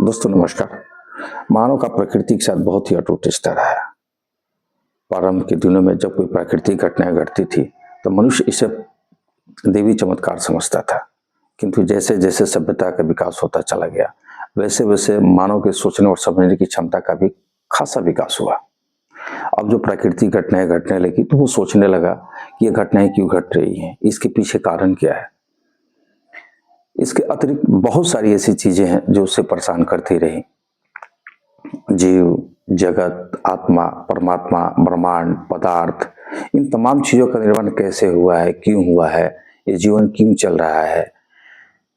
दोस्तों नमस्कार। मानव का प्रकृति के साथ बहुत ही अटूट रिश्ता रहा है। प्रारंभ के दिनों में जब कोई प्राकृतिक घटनाएं घटती थी तो मनुष्य इसे देवी चमत्कार समझता था, किंतु जैसे जैसे सभ्यता का विकास होता चला गया वैसे वैसे मानव के सोचने और समझने की क्षमता का भी खासा विकास हुआ। अब जो प्राकृतिक घटनाएं घटने लगी तो वो सोचने लगा कि ये घटनाएं क्यों घट रही हैं, इसके पीछे कारण क्या है। इसके अतिरिक्त बहुत सारी ऐसी चीजें हैं जो उससे परेशान करती रही। जीव, जगत, आत्मा, परमात्मा, ब्रह्मांड, पदार्थ, इन तमाम चीजों का निर्माण कैसे हुआ है, क्यों हुआ है, ये जीवन क्यों चल रहा है,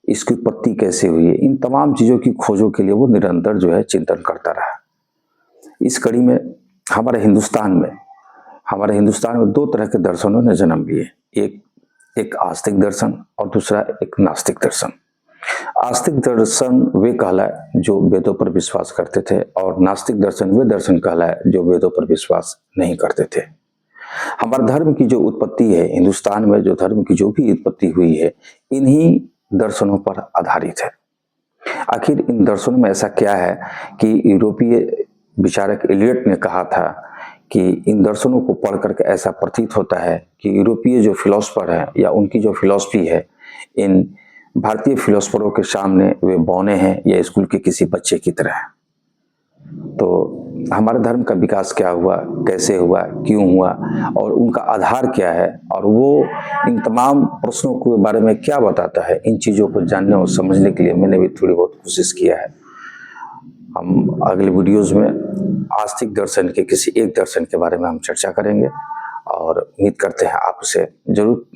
इसकी उत्पत्ति कैसे हुई है, इन तमाम चीजों की खोजों के लिए वो निरंतर जो है चिंतन करता रहा। इस कड़ी में हमारे हिंदुस्तान में दो तरह के दर्शनों ने जन्म लिए। एक आस्तिक दर्शन और दूसरा एक नास्तिक दर्शन। आस्तिक दर्शन वे कहलाए जो वेदों पर विश्वास करते थे और नास्तिक दर्शन वे दर्शन कहलाए जो वेदों पर विश्वास नहीं करते थे। हमारे धर्म की जो उत्पत्ति है, हिंदुस्तान में जो धर्म की जो भी उत्पत्ति हुई है, इन्हीं दर्शनों पर आधारित है। आखिर इन दर्शनों में ऐसा क्या है कि यूरोपीय विचारक एलियट ने कहा था कि इन दर्शनों को पढ़ करके ऐसा प्रतीत होता है कि यूरोपीय जो फिलोसफर है या उनकी जो फिलॉसफी है, इन भारतीय फिलोसफरों के सामने वे बौने हैं या स्कूल के किसी बच्चे की तरह है। तो हमारे धर्म का विकास क्या हुआ, कैसे हुआ, क्यों हुआ और उनका आधार क्या है और वो इन तमाम प्रश्नों के बारे में क्या बताता है, इन चीज़ों को जानने और समझने के लिए मैंने भी थोड़ी बहुत कोशिश किया है। हम अगले वीडियोज में आस्तिक दर्शन के किसी एक दर्शन के बारे में हम चर्चा करेंगे और उम्मीद करते हैं आप उसे जरूर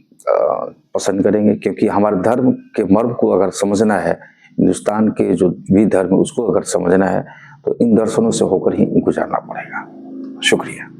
पसंद करेंगे, क्योंकि हमारे धर्म के मर्म को अगर समझना है, हिंदुस्तान के जो भी धर्म उसको अगर समझना है तो इन दर्शनों से होकर ही गुजरना पड़ेगा। शुक्रिया।